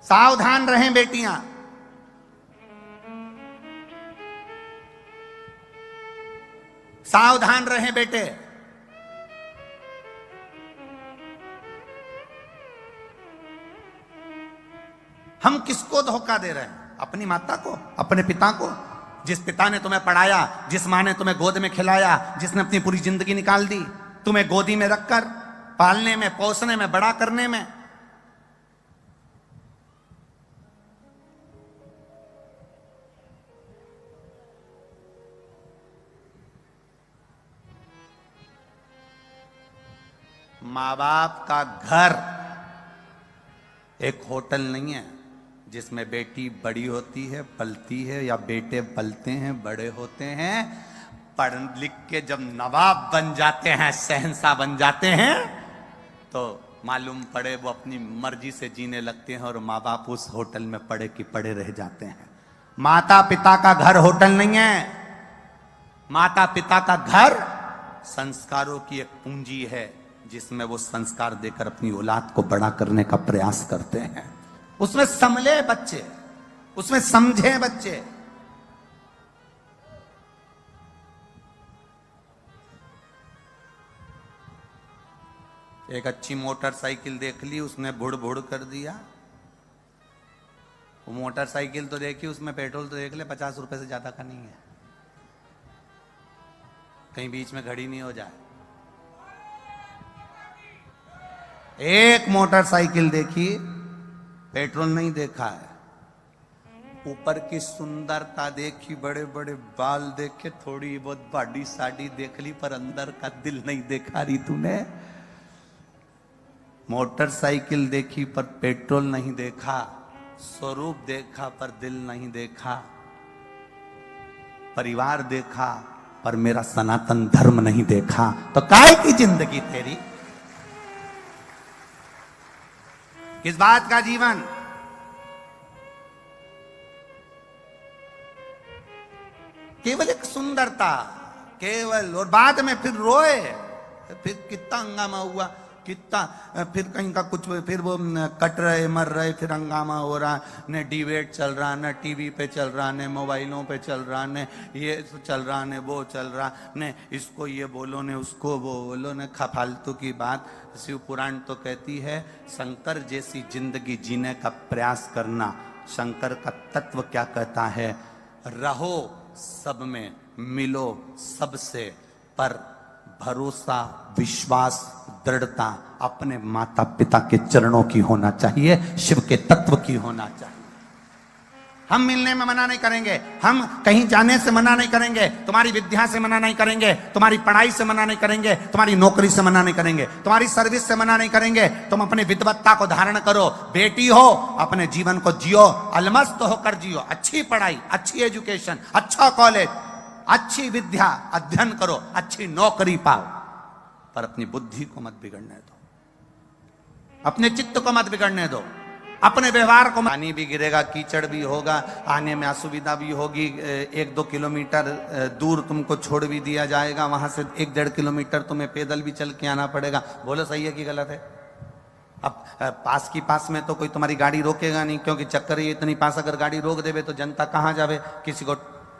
सावधान रहें बेटियां, सावधान रहें बेटे। हम किसको धोखा दे रहे हैं? अपनी माता को, अपने पिता को। जिस पिता ने तुम्हें पढ़ाया, जिस मां ने तुम्हें गोद में खिलाया, जिसने अपनी पूरी जिंदगी निकाल दी तुम्हें गोदी में रखकर पालने में, पोसने में, बड़ा करने में। मां बाप का घर एक होटल नहीं है जिसमें बेटी बड़ी होती है, पलती है, या बेटे पलते हैं, बड़े होते हैं, पढ़ लिख के जब नवाब बन जाते हैं, शहंशाह बन जाते हैं, तो मालूम पड़े वो अपनी मर्जी से जीने लगते हैं और माँ बाप उस होटल में पड़े कि पड़े रह जाते हैं। माता पिता का घर होटल नहीं है। माता पिता का घर संस्कारों की एक पूंजी है जिसमें वो संस्कार देकर अपनी औलाद को बड़ा करने का प्रयास करते हैं। उसमें संभले बच्चे, उसमें समझे बच्चे। एक अच्छी मोटरसाइकिल देख ली, उसने भुड़ भुड़ कर दिया। वो मोटरसाइकिल तो देखी, उसमें पेट्रोल तो देख ले 50 रुपए से ज्यादा का नहीं है, कहीं बीच में खड़ी नहीं हो जाए। एक मोटरसाइकिल देखी, पेट्रोल नहीं देखा है। ऊपर की सुंदरता देखी, बड़े बड़े बाल देखे, थोड़ी बहुत बॉडी साड़ी देख ली, पर अंदर का दिल नहीं देखा रही तूने। मोटरसाइकिल देखी पर पेट्रोल नहीं देखा, स्वरूप देखा पर दिल नहीं देखा, परिवार देखा पर मेरा सनातन धर्म नहीं देखा, तो काय की जिंदगी तेरी? किस बात का जीवन? केवल एक सुंदरता, केवल, और बाद में फिर रोए, फिर कितना हंगामा हुआ, कितना, फिर कहीं का कुछ, फिर वो कट रहे, मर रहे, फिर हंगामा हो रहा, न डिबेट चल रहा, न टीवी पे चल रहा, न मोबाइलों पे चल रहा, न ये चल रहा, न वो चल रहा, न इसको ये बोलो, न उसको वो बोलो, न फालतू की बात। शिव पुराण तो कहती है शंकर जैसी जिंदगी जीने का प्रयास करना। शंकर का तत्व क्या कहता है? रहो सब में, मिलो सबसे, पर भरोसा, विश्वास, दृढ़ता अपने माता पिता के चरणों की होना चाहिए, शिव के तत्व की होना चाहिए। हम मिलने में मना नहीं करेंगे, हम कहीं जाने से मना नहीं करेंगे, तुम्हारी विद्या से मना नहीं करेंगे, तुम्हारी पढ़ाई से मना नहीं करेंगे, तुम्हारी नौकरी से मना नहीं करेंगे, तुम्हारी सर्विस से मना नहीं करेंगे। तुम अपनी विद्वत्ता को धारण करो, बेटी हो, अपने जीवन को जियो, अलमस्त होकर जियो। अच्छी पढ़ाई, अच्छी एजुकेशन, अच्छा कॉलेज, अच्छी विद्या अध्ययन करो, अच्छी नौकरी पाओ, पर अपनी बुद्धि को मत बिगड़ने दो, अपने चित्त को मत बिगड़ने दो, अपने व्यवहार को। पानी भी गिरेगा, कीचड़ भी होगा, आने में असुविधा भी होगी, 1-2 किलोमीटर दूर तुमको छोड़ भी दिया जाएगा, वहां से 1-1.5 किलोमीटर तुम्हें पैदल भी चल के आना पड़ेगा। बोलो सही है कि गलत है? अब पास की पास में तो कोई तुम्हारी गाड़ी रोकेगा नहीं, क्योंकि चक्कर ही इतनी पास, अगर गाड़ी रोक देवे तो जनता कहाँ जावे? किसी को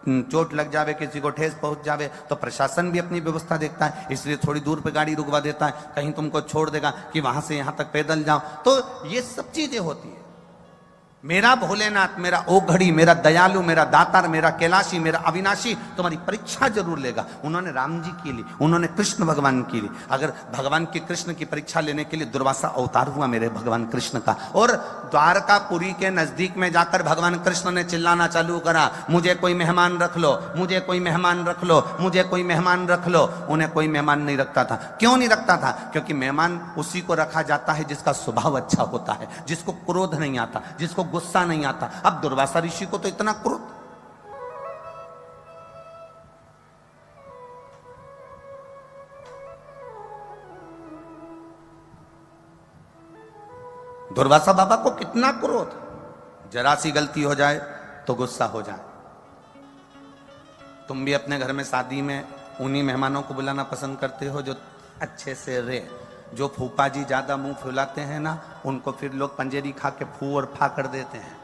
चोट लग जावे, किसी को ठेस पहुंच जावे, तो प्रशासन भी अपनी व्यवस्था देखता है, इसलिए थोड़ी दूर पे गाड़ी रुकवा देता है, कहीं तुमको छोड़ देगा कि वहां से यहां तक पैदल जाओ। तो ये सब चीजें होती है। मेरा भोलेनाथ, मेरा ओघड़ी, मेरा दयालु, मेरा दातार, मेरा कैलाशी, मेरा अविनाशी तुम्हारी परीक्षा जरूर लेगा। उन्होंने राम जी की ली, उन्होंने कृष्ण भगवान की ली। अगर भगवान की कृष्ण की परीक्षा लेने के लिए दुर्वासा अवतार हुआ मेरे भगवान कृष्ण का, और द्वारकापुरी के नजदीक में जाकर भगवान कृष्ण ने चिल्लाना चालू करा, मुझे कोई मेहमान रख लो, मुझे कोई मेहमान रख लो, मुझे कोई मेहमान रख लो। उन्हें कोई मेहमान नहीं रखता था। क्यों नहीं रखता था? क्योंकि मेहमान उसी को रखा जाता है जिसका स्वभाव अच्छा होता है, जिसको क्रोध नहीं आता, जिसको गुस्सा नहीं आता। अब दुर्वासा ऋषि को तो इतना क्रोध। दुर्वासा बाबा को कितना क्रोध, जरा सी गलती हो जाए तो गुस्सा हो जाए। तुम भी अपने घर में शादी में उन्हीं मेहमानों को बुलाना पसंद करते हो जो अच्छे से रहे, जो फूफा जी ज्यादा मुंह फुलाते हैं ना, उनको फिर लोग पंजेरी खा के फू और फा कर देते हैं।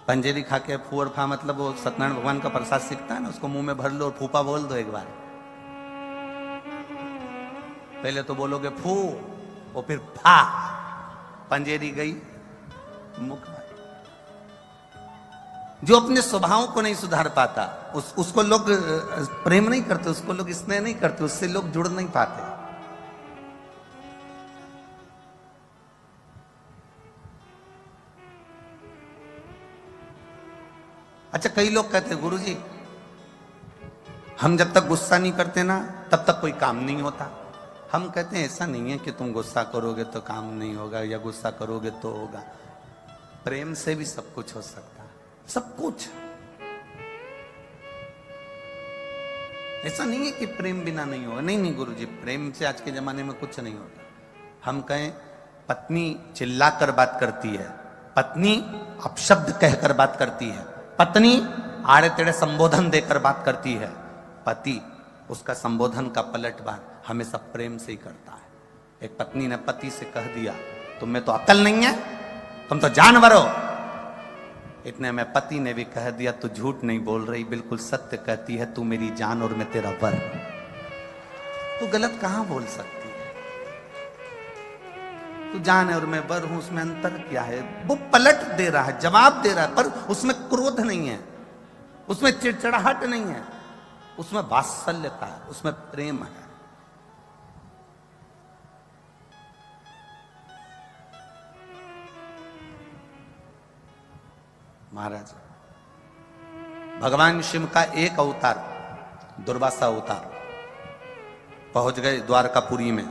पंजेरी खा के फू और फा मतलब वो सत्यनारायण भगवान का प्रसाद सीखता है ना, उसको मुंह में भर लो और फूफा बोल दो एक बार। पहले तो बोलोगे फू और फिर फा, पंजेरी गई मुख में। जो अपने स्वभाव को नहीं सुधार पाता उसको लोग प्रेम नहीं करते, उसको लोग स्नेह नहीं करते, उससे लोग जुड़ नहीं पाते। अच्छा, कई लोग कहते हैं गुरुजी हम जब तक गुस्सा नहीं करते ना तब तक कोई काम नहीं होता। हम कहते हैं ऐसा नहीं है कि तुम गुस्सा करोगे तो काम नहीं होगा या गुस्सा करोगे तो होगा। प्रेम से भी सब कुछ हो सकता है, सब कुछ। ऐसा नहीं है कि प्रेम बिना नहीं होगा। नहीं नहीं गुरुजी, प्रेम से आज के जमाने में कुछ नहीं होता। हम कहें पत्नी चिल्लाकर बात करती है, पत्नी अपशब्द कहकर बात करती है, पत्नी आड़े तेड़े संबोधन देकर बात करती है, पति उसका संबोधन का पलटवार हमेशा प्रेम से ही करता है। एक पत्नी ने पति से कह दिया तुम में तो अकल नहीं है, तुम तो जानवर हो। इतने में पति ने भी कह दिया तू झूठ नहीं बोल रही, बिल्कुल सत्य कहती है, तू मेरी जान और मैं तेरा वर। तू गलत कहां बोल सकती है? तू जान है और मैं वर हूं, उसमें अंतर क्या है? वो पलट दे रहा है, जवाब दे रहा है, पर उसमें क्रोध नहीं है, उसमें चिड़चिड़ाहट नहीं है, उसमें वात्सल्यता है, उसमें प्रेम है। महाराज भगवान शिव का एक अवतार दुर्वासा अवतार पहुंच गए द्वारकापुरी में।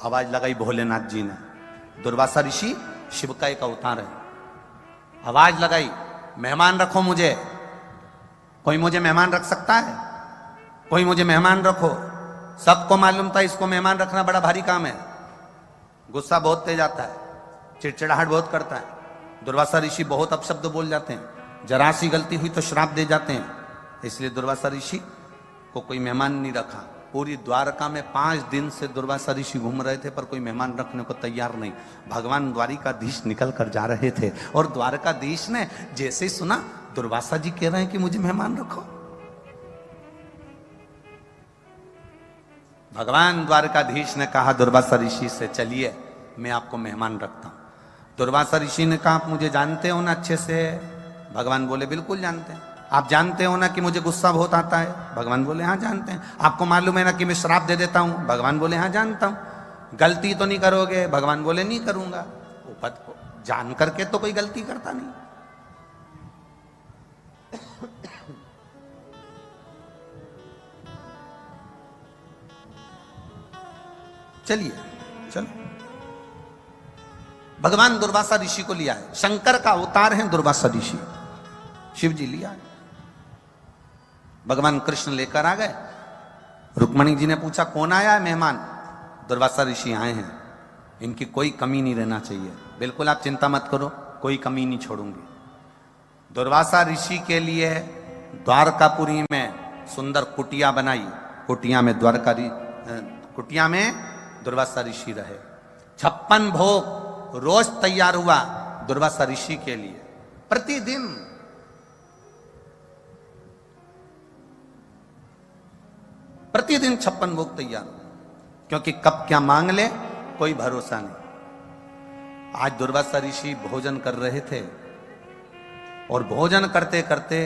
आवाज लगाई भोलेनाथ जी ने, दुर्वासा ऋषि शिव का एक अवतार है। आवाज लगाई मेहमान रखो मुझे। कोई मुझे मेहमान रख सकता है? कोई मुझे मेहमान रखो। सबको मालूम था इसको मेहमान रखना बड़ा भारी काम है। गुस्सा बहुत तेज आता है, चिड़चिड़ाहट बहुत करता है। दुर्वासा ऋषि बहुत अपशब्द बोल जाते हैं, जरा सी गलती हुई तो श्राप दे जाते हैं। इसलिए दुर्वासा ऋषि को कोई मेहमान नहीं रखा। पूरी द्वारका में 5 दिन से दुर्वासा ऋषि घूम रहे थे, पर कोई मेहमान रखने को तैयार नहीं। भगवान द्वारिकाधीश निकल कर जा रहे थे और द्वारकाधीश ने जैसे ही सुना दुर्वासा जी कह रहे हैं कि मुझे मेहमान रखो, भगवान द्वारकाधीश ने कहा दुर्वासा ऋषि से चलिए मैं आपको मेहमान रखता हूं। दुर्वासा ऋषि ने कहा आप मुझे जानते हो ना अच्छे से? भगवान बोले बिल्कुल जानते हैं। आप जानते हो ना कि मुझे गुस्सा बहुत आता है? भगवान बोले हाँ जानते हैं। आपको मालूम है ना कि मैं श्राप दे देता हूं? भगवान बोले हाँ जानता हूं। गलती तो नहीं करोगे? भगवान बोले नहीं करूंगा। उपद को जान करके तो कोई गलती करता नहीं। चलिए चलो, भगवान दुर्वासा ऋषि को लिया है। शंकर का अवतार है दुर्वासा ऋषि, शिव जी लिया है। भगवान कृष्ण लेकर आ गए। रुक्मणी जी ने पूछा कौन आया है मेहमान? दुर्वासा ऋषि आए हैं, इनकी कोई कमी नहीं रहना चाहिए। बिल्कुल आप चिंता मत करो, कोई कमी नहीं छोड़ूंगी। दुर्वासा ऋषि के लिए द्वारकापुरी में सुंदर कुटिया बनाई। कुटिया में कुटिया में दुर्वासा ऋषि रहे। 56 भोग रोज तैयार हुआ दुर्वासा ऋषि के लिए। प्रतिदिन प्रतिदिन 56 भोग तैयार, क्योंकि कब क्या मांग ले कोई भरोसा नहीं। आज दुर्वासा ऋषि भोजन कर रहे थे और भोजन करते करते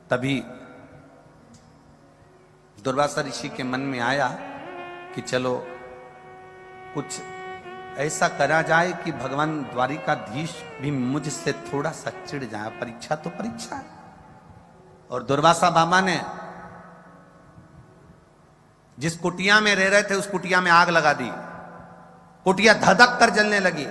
तभी दुर्वासा ऋषि के मन में आया कि चलो कुछ ऐसा करा जाए कि भगवान द्वारिकाधीश भी मुझसे थोड़ा सा चिढ़ जाए। परीक्षा तो परीक्षा है। और दुर्वासा बाबा ने जिस कुटिया में रह रहे थे उस कुटिया में आग लगा दी। कुटिया धधक कर जलने लगी।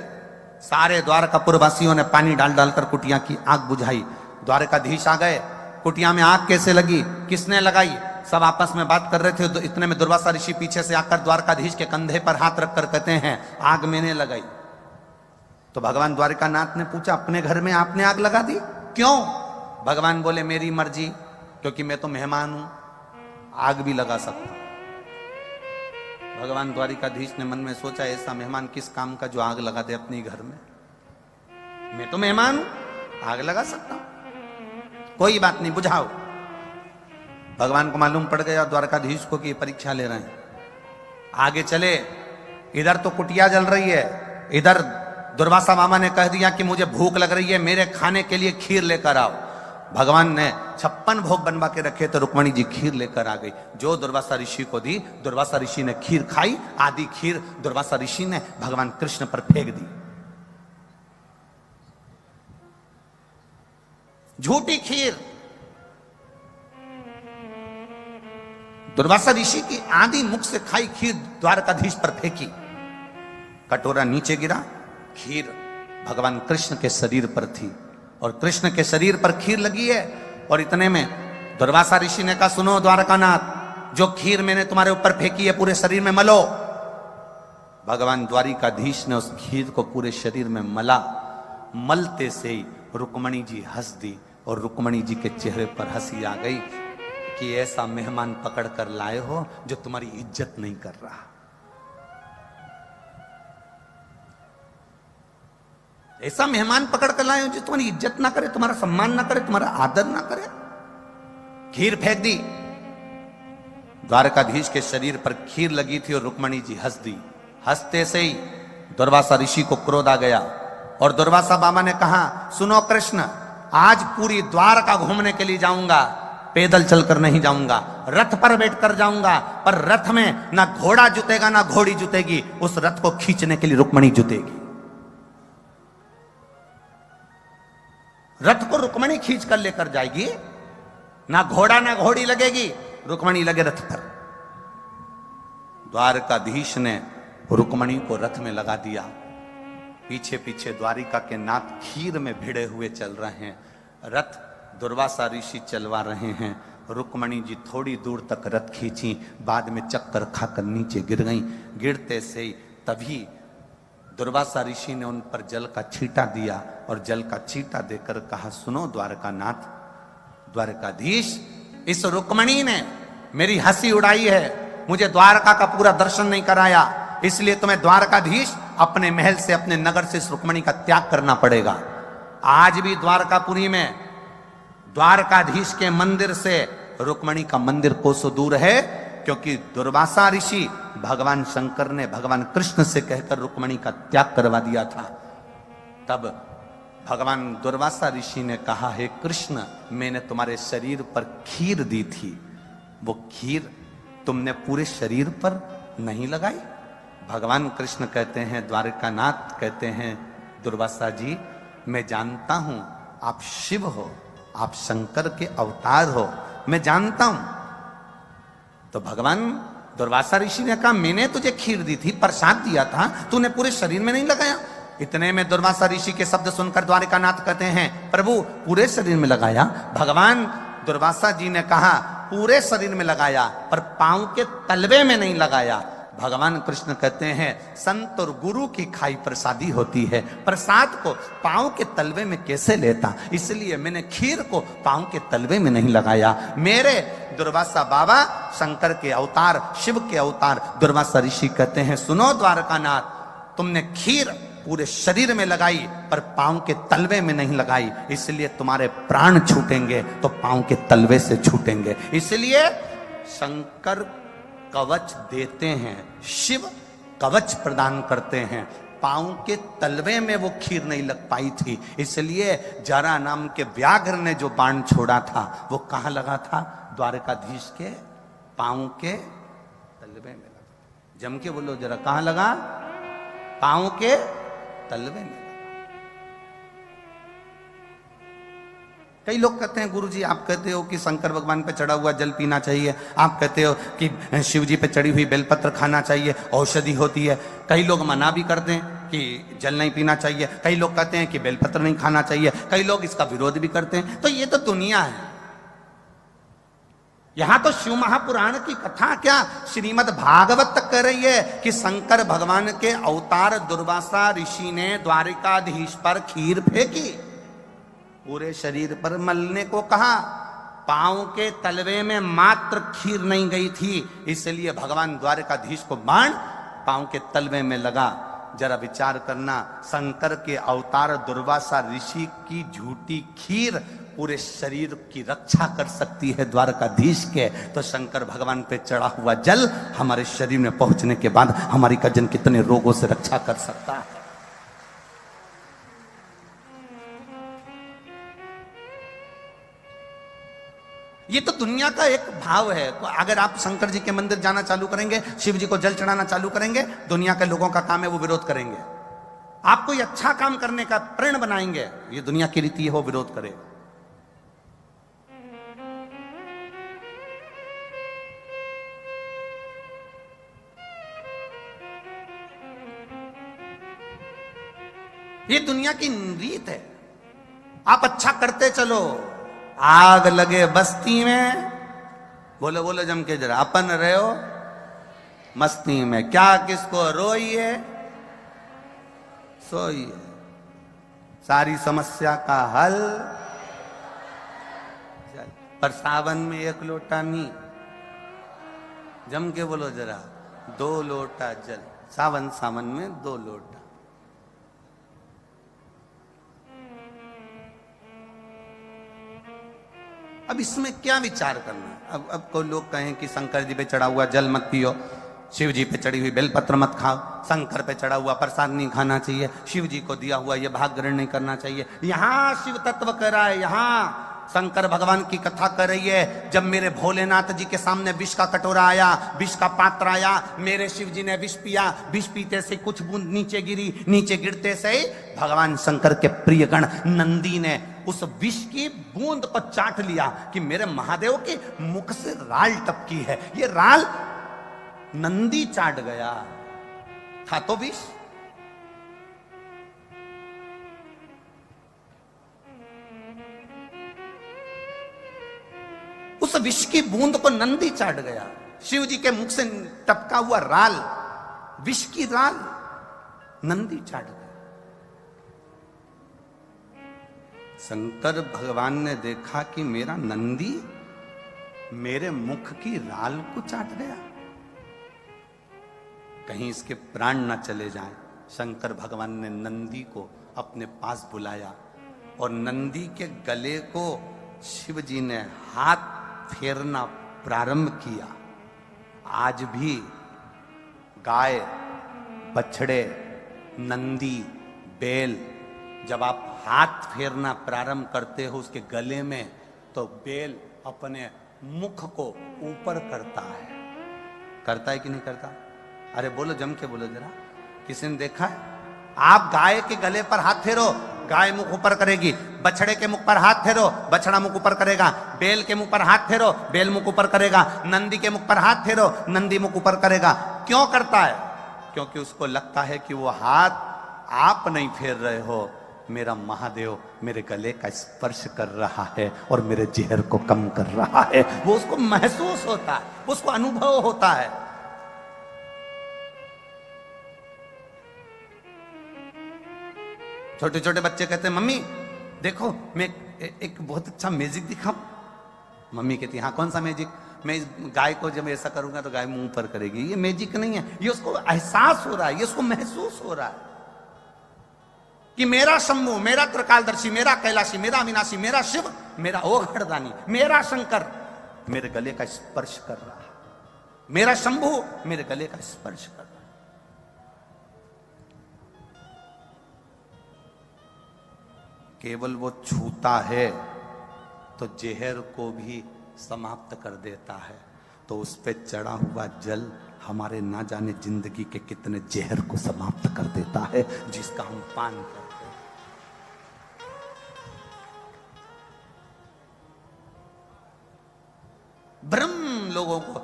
सारे द्वारकापुर वासियों ने पानी डाल डालकर कुटिया की आग बुझाई। द्वारकाधीश आ गए। कुटिया में आग कैसे लगी, किसने लगाई? सब आपस में बात कर रहे थे। तो इतने में दुर्वासा ऋषि पीछे से आकर द्वारकाधीश के कंधे पर हाथ रखकर कहते हैं आग मैंने लगाई। तो भगवान द्वारिकानाथ ने पूछा अपने घर में आपने आग लगा दी? क्यों? भगवान बोले मेरी मर्जी, क्योंकि मैं तो मेहमान हूं, आग भी लगा सकता हूं। भगवान द्वारिकाधीश ने मन में सोचा, ऐसा मेहमान किस काम का जो आग लगा दे अपने घर में। मैं तो मेहमान हूं, आग लगा सकता हूं, कोई बात नहीं, बुझाओ। भगवान को मालूम पड़ गया द्वारकाधीश को कि ये परीक्षा ले रहे हैं। आगे चले, इधर तो कुटिया जल रही है, इधर दुर्वासा मामा ने कह दिया कि मुझे भूख लग रही है, मेरे खाने के लिए खीर लेकर आओ। भगवान ने 56 भोग बनवा के रखे तो रुक्मणी जी खीर लेकर आ गई, जो दुर्वासा ऋषि को दी। दुर्वासा ऋषि ने खीर खाई, आधी खीर दुर्वासा ऋषि ने भगवान कृष्ण पर फेंक दी। झूठी खीर दुर्वासा ऋषि की आधी मुख से खाई खीर द्वारकाधीश पर फेंकी, कटोरा नीचे गिरा, खीर भगवान कृष्ण के शरीर पर थी और कृष्ण के शरीर पर खीर लगी है। और इतने में दुर्वासा ऋषि ने कहा, सुनो द्वारकानाथ, जो खीर मैंने तुम्हारे ऊपर फेंकी है पूरे शरीर में मलो। भगवान द्वारिकाधीश ने उस खीर को पूरे शरीर में मला। मलते से ही रुक्मणी जी हंस दी और रुक्मणी जी के चेहरे पर हंसी आ गई कि ऐसा मेहमान पकड़ कर लाए हो जो तुम्हारी इज्जत नहीं कर रहा। ऐसा मेहमान पकड़ कर लाए हो जो तुम्हारी इज्जत ना करे, तुम्हारा सम्मान ना करे, तुम्हारा आदर ना करे। खीर फेंक दी। द्वारकाधीश के शरीर पर खीर लगी थी और रुक्मणी जी हंस दी। हंसते से ही दुर्वासा ऋषि को क्रोध आ गया और दुर्वासा बाबा ने कहा, सुनो कृष्ण, आज पूरी द्वारका घूमने के लिए जाऊंगा, पैदल चलकर नहीं जाऊंगा, रथ पर बैठकर जाऊंगा, पर रथ में ना घोड़ा जुतेगा ना घोड़ी जुतेगी, उस रथ को खींचने के लिए रुक्मणी जुतेगी। रथ को रुक्मणी खींच कर लेकर जाएगी, ना घोड़ा ना घोड़ी लगेगी, रुक्मणी लगे रथ पर। द्वारकाधीश ने रुक्मणी को रथ में लगा दिया। पीछे पीछे द्वारिका के नाथ खीर में भिड़े हुए चल रहे हैं। रथ दुर्वासा ऋषि चलवा रहे हैं। रुक्मणी जी थोड़ी दूर तक रथ खींची, बाद में चक्कर खाकर नीचे गिर गईं। गिरते से ही तभी दुर्वासा ऋषि ने उन पर जल का छींटा दिया और जल का छींटा देकर कहा, सुनो द्वारकानाथ, द्वारकाधीश, इस रुक्मणी ने मेरी हंसी उड़ाई है, मुझे द्वारका का पूरा दर्शन नहीं कराया, इसलिए तुम्हें द्वारकाधीश अपने महल से, अपने नगर से इस रुक्मणी का त्याग करना पड़ेगा। आज भी द्वारकापुरी में द्वारकाधीश के मंदिर से रुक्मणी का मंदिर कोसों दूर है, क्योंकि दुर्वासा ऋषि भगवान शंकर ने भगवान कृष्ण से कहकर रुक्मणी का त्याग करवा दिया था। तब भगवान दुर्वासा ऋषि ने कहा, हे कृष्ण, मैंने तुम्हारे शरीर पर खीर दी थी, वो खीर तुमने पूरे शरीर पर नहीं लगाई। भगवान कृष्ण कहते हैं, द्वारकानाथ कहते हैं, दुर्वासा जी, मैं जानता हूं आप शिव हो, आप शंकर के अवतार हो, मैं जानता हूं। तो भगवान दुर्वासा ऋषि ने कहा, मैंने तुझे खीर दी थी, प्रसाद दिया था, तूने पूरे शरीर में नहीं लगाया। इतने में दुर्वासा ऋषि के शब्द सुनकर द्वारिकानाथ कहते हैं, प्रभु पूरे शरीर में लगाया। भगवान दुर्वासा जी ने कहा, पूरे शरीर में लगाया पर पांव के तलवे में नहीं लगाया। भगवान कृष्ण कहते हैं, संत और गुरु की खाई प्रसादी होती है, प्रसाद को पांव के तलवे में कैसे लेता, इसलिए मैंने खीर को पांव के तलवे में नहीं लगाया। मेरे दुर्वासा बाबा शंकर के अवतार, शिव के अवतार दुर्वासा ऋषि कहते हैं, सुनो द्वारकानाथ, तुमने खीर पूरे शरीर में लगाई पर पांव के तलवे में नहीं लगाई, इसलिए तुम्हारे प्राण छूटेंगे तो पांव के तलवे से छूटेंगे। इसलिए शंकर कवच देते हैं, शिव कवच प्रदान करते हैं। पांव के तलवे में वो खीर नहीं लग पाई थी, इसलिए जरा नाम के व्याघ्र ने जो बाण छोड़ा था वो कहां लगा था, द्वारकाधीश के पांव के तलवे में लगा। जम के बोलो जरा, कहां लगा, पांव के तलवे में। कई लोग कहते हैं, गुरुजी आप कहते हो कि शंकर भगवान पे चढ़ा हुआ जल पीना चाहिए, आप कहते हो कि शिव जी पे चढ़ी हुई बेलपत्र खाना चाहिए, औषधि होती है। कई लोग मना भी करते हैं कि जल नहीं पीना चाहिए, कई लोग कहते हैं कि बेलपत्र नहीं खाना चाहिए, कई लोग इसका विरोध भी करते हैं। तो ये तो दुनिया है। यहां तो शिव महापुराण की कथा क्या, श्रीमद् भागवत तक कह रही है कि शंकर भगवान के अवतार दुर्वासा ऋषि ने द्वारिकाधीश पर खीर फेंकी। पूरे शरीर पर मलने को कहा। पांव के तलवे में मात्र खीर नहीं गई थी, इसलिए भगवान द्वारकाधीश को बाण पांव के तलवे में लगा। जरा विचार करना, शंकर के अवतार दुर्वासा ऋषि की झूठी खीर पूरे शरीर की रक्षा कर सकती है द्वारकाधीश के, तो शंकर भगवान पे चढ़ा हुआ जल हमारे शरीर में पहुंचने के बाद हमारी कजन कितने रोगों से रक्षा कर सकता है। ये तो दुनिया का एक भाव है। अगर आप शंकर जी के मंदिर जाना चालू करेंगे, शिव जी को जल चढ़ाना चालू करेंगे, दुनिया के लोगों का काम है वो विरोध करेंगे। आप कोई अच्छा काम करने का प्रण बनाएंगे, ये दुनिया की रीति है वो विरोध करे। ये दुनिया की रीत है। आप अच्छा करते चलो, आग लगे बस्ती में, बोलो बोलो जम के जरा, अपन रहो मस्ती में, क्या किसको रोइए सोइए, सारी समस्या का हल पर सावन में एक लोटा नी, जम के बोलो जरा 2 लोटा जल, सावन सावन में 2 लोटा। अब इसमें क्या विचार करना। अब कोई लोग कहें कि शंकर जी पे चढ़ा हुआ जल मत पियो, शिव जी पे चढ़ी हुई बेलपत्र मत खाओ, शंकर पे चढ़ा हुआ प्रसाद नहीं खाना चाहिए, शिव जी को दिया हुआ ये भाग ग्रहण नहीं करना चाहिए। यहां शिव तत्व कह रहा है, यहां शंकर भगवान की कथा कर रही है। जब मेरे भोलेनाथ जी के सामने विष का कटोरा आया, विष का पात्र आया, मेरे शिव जी ने विष पिया, विष पीते से कुछ बूंद नीचे गिरी, नीचे गिरते से भगवान शंकर के प्रिय गण नंदी ने उस विष की बूंद को चाट लिया कि मेरे महादेव के मुख से राल टपकी है। ये राल नंदी चाट गया, था तो विष। उस विष की बूंद को नंदी चाट गया। शिव जी के मुख से टपका हुआ राल, विष की राल नंदी चाट गया। शंकर भगवान ने देखा कि मेरा नंदी मेरे मुख की राल को चाट गया, कहीं इसके प्राण न चले जाएं। शंकर भगवान ने नंदी को अपने पास बुलाया और नंदी के गले को शिव जी ने हाथ फेरना प्रारंभ किया। आज भी गाय, बछड़े, नंदी, बैल जब आप हाथ फेरना प्रारंभ करते हो उसके गले में, तो बैल अपने मुख को ऊपर करता है कि नहीं करता? अरे बोलो, जम के बोलो जरा, किसी ने देखा है? आप गाय के गले पर हाथ फेरो, गाय मुख ऊपर करेगी। बछड़े के मुख पर हाथ फेरो, बछड़ा मुख ऊपर करेगा। बैल के मुख पर हाथ फेरो, बैल मुख ऊपर करेगा। नंदी के मुख पर हाथ फेरो, नंदी मुख ऊपर करेगा। क्यों करता है? क्योंकि उसको लगता है कि वो हाथ आप नहीं फेर रहे हो, मेरा महादेव मेरे गले का स्पर्श कर रहा है और मेरे जहर को कम कर रहा है। वो उसको महसूस होता है, उसको अनुभव होता है। छोटे छोटे बच्चे कहते हैं, मम्मी देखो मैं एक बहुत अच्छा मैजिक दिखाऊं। मम्मी कहती है, हाँ कौन सा मैजिक? मैं इस गाय को जब ऐसा करूंगा तो गाय मुंह पर करेगी। ये मैजिक नहीं है, ये उसको एहसास हो रहा है, ये उसको महसूस हो रहा है कि मेरा शंभु, मेरा त्रिकालदर्शी, मेरा कैलाशी, मेरा अविनाशी, मेरा शिव, मेरा ओघड़दानी, मेरा शंकर मेरे गले का स्पर्श कर रहा है। मेरा शंभु मेरे गले का स्पर्श कर रहा है। केवल वो छूता है तो जहर को भी समाप्त कर देता है। तो उस पे चढ़ा हुआ जल हमारे ना जाने जिंदगी के कितने जहर को समाप्त कर देता है, जिसका हम पान करते हैं। ब्रह्म लोगों को,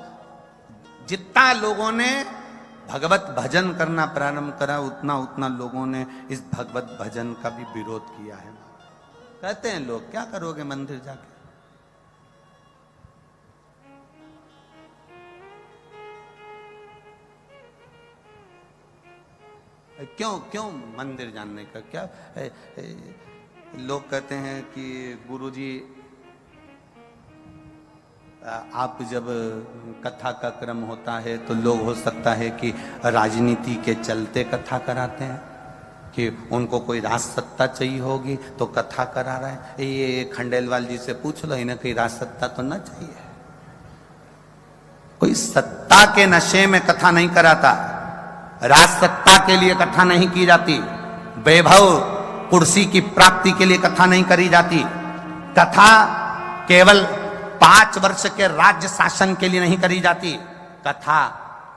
जितना लोगों ने भगवत भजन करना प्रारंभ करा, उतना लोगों ने इस भगवत भजन का भी विरोध किया है। कहते हैं लोग, क्या करोगे मंदिर जाके? क्यों मंदिर जानने का क्या? लोग कहते हैं कि गुरुजी आप जब कथा का क्रम होता है तो लोग हो सकता है कि राजनीति के चलते कथा कराते हैं, कि उनको कोई राज सत्ता चाहिए होगी तो कथा करा रहे हैं। ये खंडेलवाल जी से पूछ लो, इन्हें कोई राज सत्ता तो ना चाहिए। कोई सत्ता के नशे में कथा नहीं कराता, राज सत्ता के लिए कथा नहीं की जाती, वैभव कुर्सी की प्राप्ति के लिए कथा नहीं करी जाती। कथा केवल 5 वर्ष के राज्य शासन के लिए नहीं करी जाती। कथा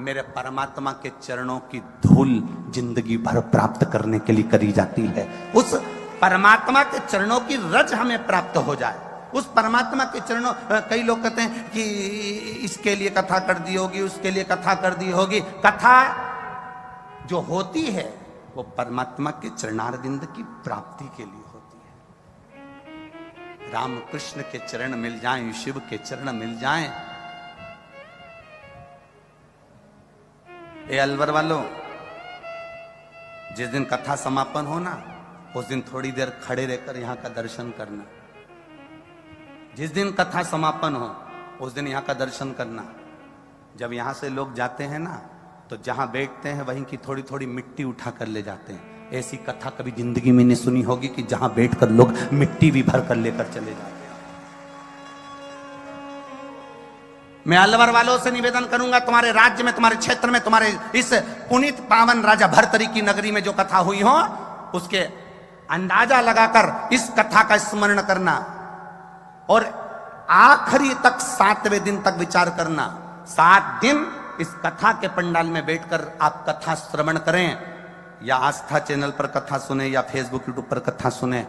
मेरे परमात्मा के चरणों की धूल जिंदगी भर प्राप्त करने के लिए करी जाती है। उस परमात्मा के चरणों की रज हमें प्राप्त हो जाए, उस परमात्मा के चरणों। कई लोग कहते हैं कि इसके लिए कथा कर दी होगी, उसके लिए कथा कर दी होगी। कथा जो होती है वो परमात्मा के चरणारविंद की प्राप्ति के लिए होती है। राम कृष्ण के चरण मिल जाएं, शिव के चरण मिल जाएं। ए अलवर वालों, जिस दिन कथा समापन हो ना, उस दिन थोड़ी देर खड़े रहकर यहां का दर्शन करना। जिस दिन कथा समापन हो उस दिन यहां का दर्शन करना। जब यहां से लोग जाते हैं ना, तो जहां बैठते हैं वहीं की थोड़ी थोड़ी मिट्टी उठा कर ले जाते हैं। ऐसी कथा कभी जिंदगी में नहीं सुनी होगी कि जहां बैठकर लोग मिट्टी भी भर कर लेकर चले जाते हैं। मैं अलवर वालों से निवेदन करूंगा, तुम्हारे राज्य में, तुम्हारे क्षेत्र में, तुम्हारे इस पुनीत पावन राजा भर्तरी की नगरी में जो कथा हुई हो, उसके अंदाजा लगाकर इस कथा का स्मरण करना और आखिरी तक 7वें दिन तक विचार करना। 7 दिन इस कथा के पंडाल में बैठकर आप कथा श्रवण करें, या आस्था चैनल पर कथा सुने, या फेसबुक यूट्यूब पर कथा सुने।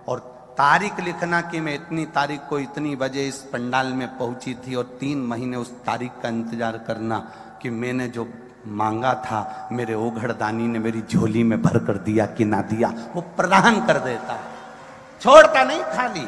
और तारीख लिखना कि मैं इतनी तारीख को इतनी बजे इस पंडाल में पहुंची थी, और 3 महीने उस तारीख का इंतजार करना कि मैंने जो मांगा था मेरे ओघड़दानी ने मेरी झोली में भर कर दिया कि ना दिया। वो प्रदान कर देता है, छोड़ता नहीं खाली।